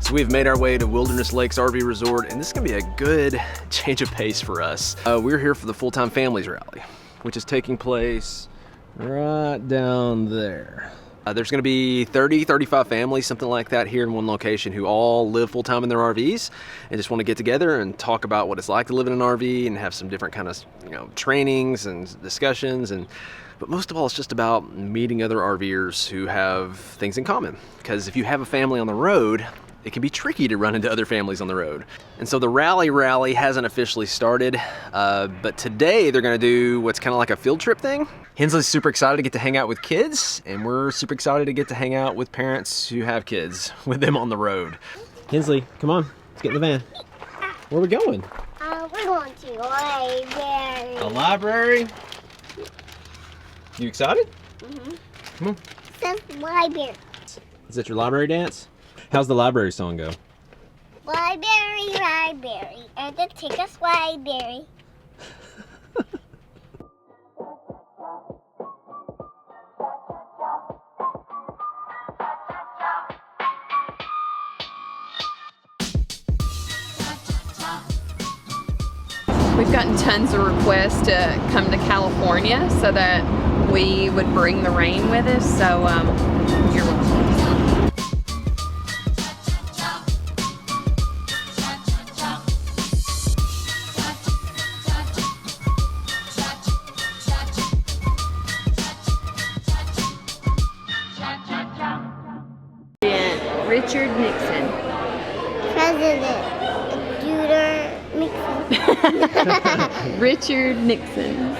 So we've made our way to Wilderness Lakes RV Resort, and this is gonna be a good change of pace for us. We're here for the Full-Time Families Rally, which is taking place right down there. There's gonna be 30, 35 families, something like that here in one location who all live full-time in their RVs and just wanna get together and talk about what it's like to live in an RV and have some different kind of, trainings and discussions. But most of all, it's just about meeting other RVers who have things in common. Because if you have a family on the road, it can be tricky to run into other families on the road. And so the rally hasn't officially started, but today they're gonna do what's kind of like a field trip thing. Hensley's super excited to get to hang out with kids, and we're super excited to get to hang out with parents who have kids with them on the road. Hensley, come on, let's get in the van. Where are we going? We're going to the library. A library? You excited? Mm-hmm. Come on. It says library. Is that your library dance? How's the library song go? Library, library, and then take us library. We've gotten tons of requests to come to California so that we would bring the rain with us, so you're welcome. Richard Nixon. President. Nixon. Richard Nixon.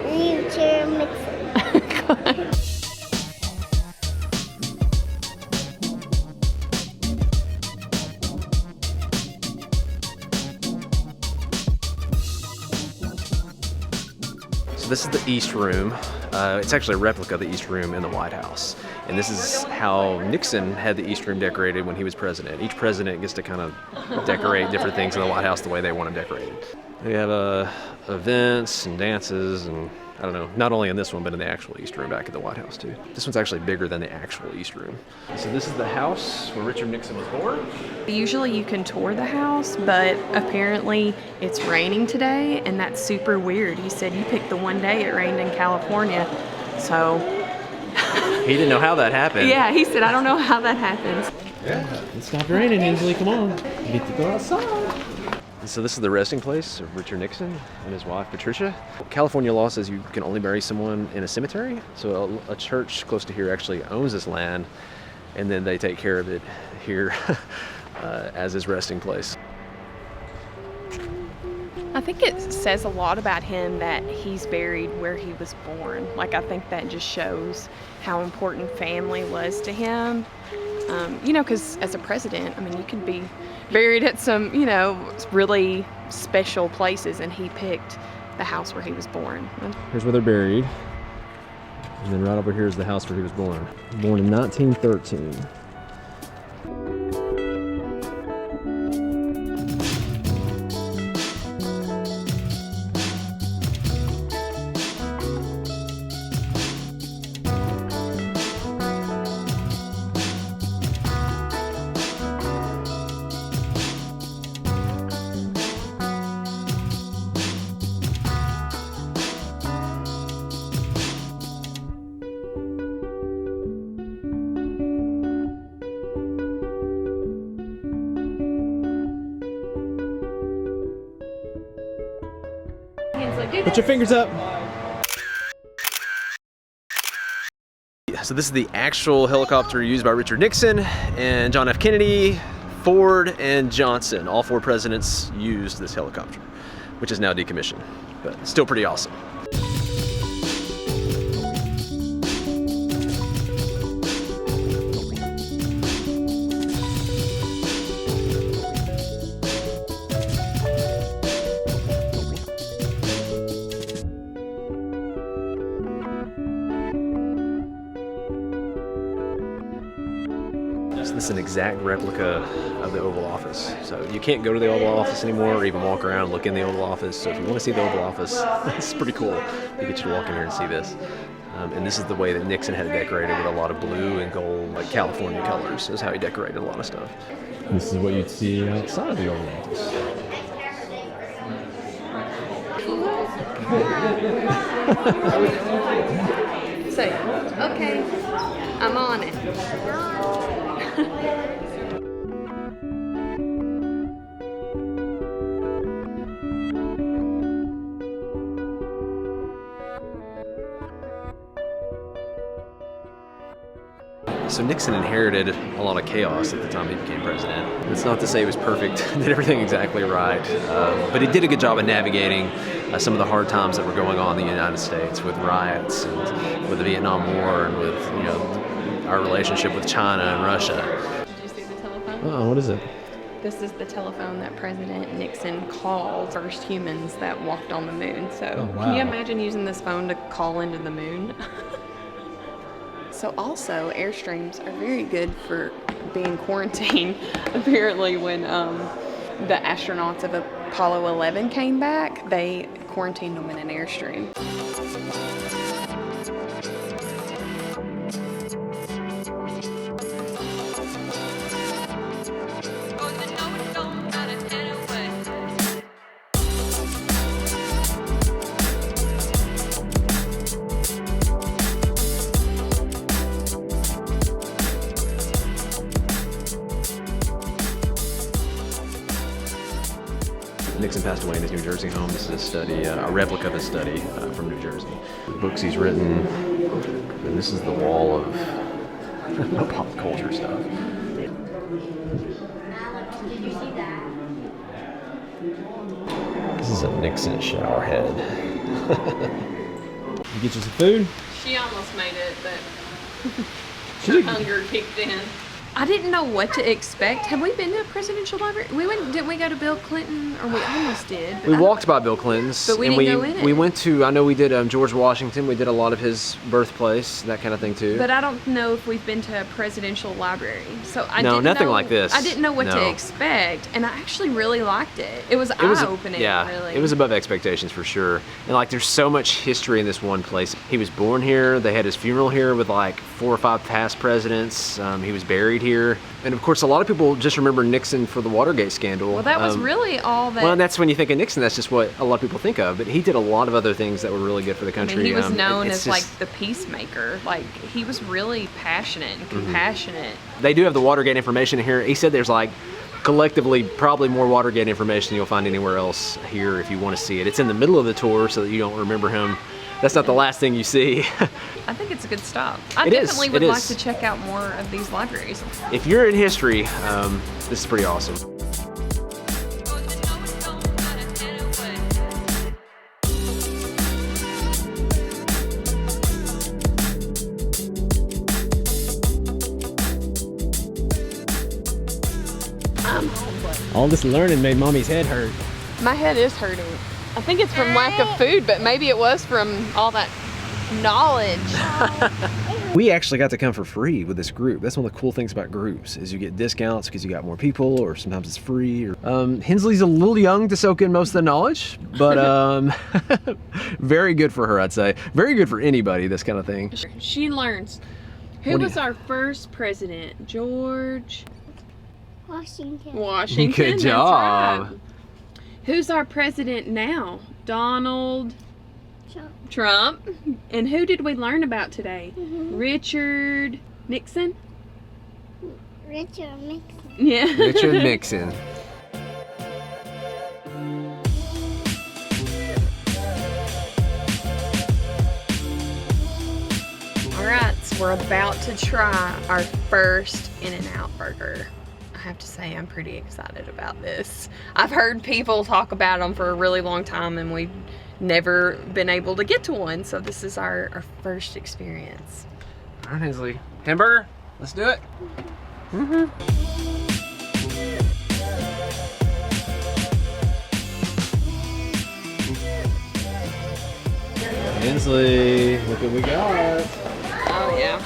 Richard Nixon. So this is the East Room. It's actually a replica of the East Room in the White House. And this is how Nixon had the East Room decorated when he was president. Each president gets to kind of decorate different things in the White House the way they want them decorated. We have events and dances and, I don't know, not only in this one, but in the actual East Room back at the White House too. This one's actually bigger than the actual East Room. So this is the house where Richard Nixon was born. Usually you can tour the house, but apparently it's raining today, and that's super weird. He said you picked the one day it rained in California, so. He didn't know how that happened. Yeah, he said, I don't know how that happens. Yeah. It stopped raining, Hensley, come on. You get to go outside. So this is the resting place of Richard Nixon and his wife, Patricia. California law says you can only bury someone in a cemetery. So a church close to here actually owns this land, and then they take care of it here as his resting place. I think it says a lot about him that he's buried where he was born. Like, I think that just shows how important family was to him. Because as a president, I mean, you could be buried at some, really special places, and he picked the house where he was born. Here's where they're buried. And then right over here is the house where he was born. Born in 1913. Put your fingers up. So this is the actual helicopter used by Richard Nixon and John F. Kennedy, Ford, and Johnson. All four presidents used this helicopter, which is now decommissioned, but still pretty awesome. This It's an exact replica of the Oval Office. So you can't go to the Oval Office anymore or even walk around and look in the Oval Office. So if you want to see the Oval Office, it's pretty cool. They get you to walk in here and see this. And this is the way that Nixon had it decorated with a lot of blue and gold, like California colors. This is how he decorated a lot of stuff. This is what you'd see outside of the Oval Office. Say, okay, I'm on it. So Nixon inherited a lot of chaos at the time he became president. It's not to say he was perfect, did everything exactly right, but he did a good job of navigating some of the hard times that were going on in the United States with riots and with the Vietnam War and with, you know, our relationship with China and Russia. Did you see the telephone? Oh, what is it? This is the telephone that President Nixon called first humans that walked on the moon. So Oh, wow. Can you imagine using this phone to call into the moon? So also, Airstreams are very good for being quarantined. Apparently when the astronauts of Apollo 11 came back, they quarantined them in an Airstream. Nixon passed away in his New Jersey home. This is a study, a replica of a study from New Jersey. The books he's written, and this is the wall of pop culture stuff. This is a Nixon shower head. You get you some food? She almost made it, but She her did. hunger kicked in. I didn't know what to expect. Have we been to a presidential library? Didn't we go to Bill Clinton? Or we almost did. We walked by Bill Clinton's, But we and didn't go in it. we went to. I know we did George Washington. We did a lot of his birthplace, that kind of thing too. But I don't know if we've been to a presidential library. So I No, didn't nothing know, like this. I didn't know what No. to expect, and I actually really liked it. It was It was eye-opening, yeah, really. it was above expectations for sure. And like, there's so much history in this one place. He was born here. They had his funeral here with like 4 or 5 past presidents. He was buried here, and of course, a lot of people just remember Nixon for the Watergate scandal. Well, that was really all that. Well, that's when you think of Nixon. That's just what a lot of people think of. But he did a lot of other things that were really good for the I country. mean, he was known it's as just- like the peacemaker. Like, he was really passionate and compassionate. They do have the Watergate information here. He said there's like collectively probably more Watergate information than you'll find anywhere else here if you want to see it. It's in the middle of the tour so that you don't remember him. That's not the last thing you see. I think it's a good stop. I It is, definitely it would like is. to check out more of these libraries. If you're in history, this is pretty awesome. All this learning made Mommy's head hurt. My head is hurting. I think it's from lack of food, but maybe it was from all that knowledge. We actually got to come for free with this group. That's one of the cool things about groups is you get discounts because you got more people, or sometimes it's free. Hensley's a little young to soak in most of the knowledge, but very good for her, I'd say. Very good for anybody, this kind of thing. She learns. Who What do was you- our first president? George Washington. Washington. Good that's job. right. Who's our president now? Donald Trump. And who did we learn about today? Richard Nixon? Richard Nixon. Yeah. Richard Nixon. All right, so we're about to try our first In-N-Out burger. I have to say, I'm pretty excited about this. I've heard people talk about them for a really long time, and we've never been able to get to one, so this is our first experience. All right, Hensley. Hamburger? Let's do it. Hensley, look what we got. Oh, yeah. Is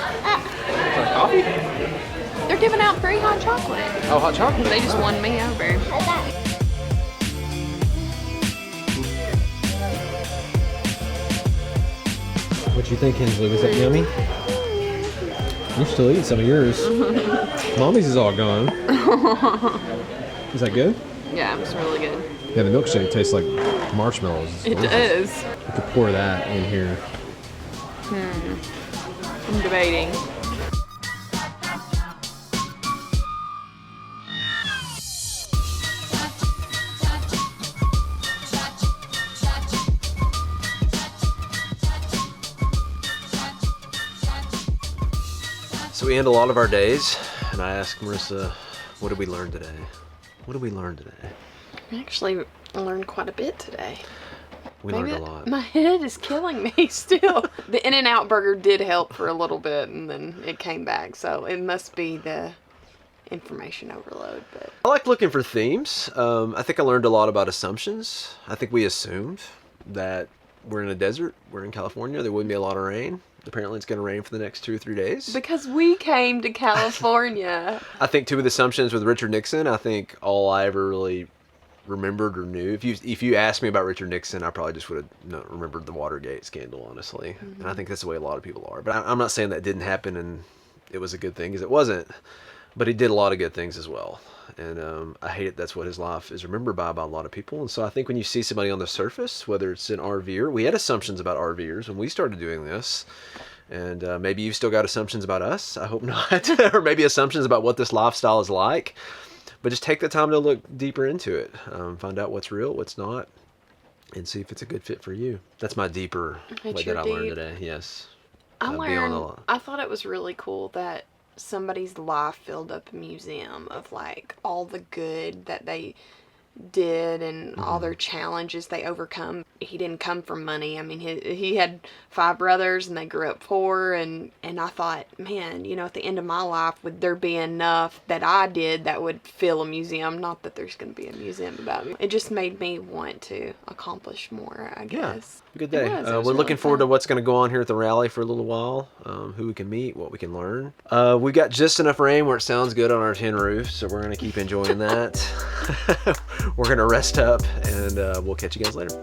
that coffee? They're giving out free hot chocolate. Oh, hot chocolate. They just won me over. Okay. What you think, Hensley? Was that yummy? You're still eating some of yours. Mommy's is all gone. Is that good? Yeah, it's really good. Yeah, the milkshake tastes like marshmallows. It's It delicious. does. You could pour that in here. I'm debating. So we end a lot of our days, and I asked Marissa, what did we learn today? What did we learn today? Actually, I learned quite a bit today. We learned a lot. My head is killing me still. The In-N-Out burger did help for a little bit, and then it came back. So it must be the information overload. But I like looking for themes. I think I learned a lot about assumptions. I think we assumed that we're in a desert, we're in California, there wouldn't be a lot of rain. Apparently it's going to rain for the next 2 or 3 days. because we came to California. I think two of the assumptions with Richard Nixon, I think all I ever really remembered or knew. If you asked me about Richard Nixon, I probably just would have remembered the Watergate scandal, honestly. And I think that's the way a lot of people are. But I'm not saying that didn't happen and it was a good thing, because it wasn't. But he did a lot of good things as well. And I hate it. That's what his life is remembered by a lot of people. And so I think when you see somebody on the surface, whether it's an RVer, we had assumptions about RVers when we started doing this. And maybe you've still got assumptions about us. I hope not. Or maybe assumptions about what this lifestyle is like. But just take the time to look deeper into it. Find out what's real, what's not, and see if it's a good fit for you. That's my deeper way that I learned today. Yes. I thought it was really cool that somebody's life filled up a museum of like all the good that they did and all their challenges they overcome. He didn't come from money. I mean, he had 5 brothers and they grew up poor, and I thought, man, you know, at the end of my life, would there be enough that I did that would fill a museum? Not that there's going to be a museum about me. It just made me want to accomplish more, I guess. Yeah, good day. It was We're really looking forward to fun. what's going to go on here at the rally for a little while, who we can meet, what we can learn. We've got just enough rain where it sounds good on our tin roof, so we're going to keep enjoying that. We're going to rest up, and we'll catch you guys later.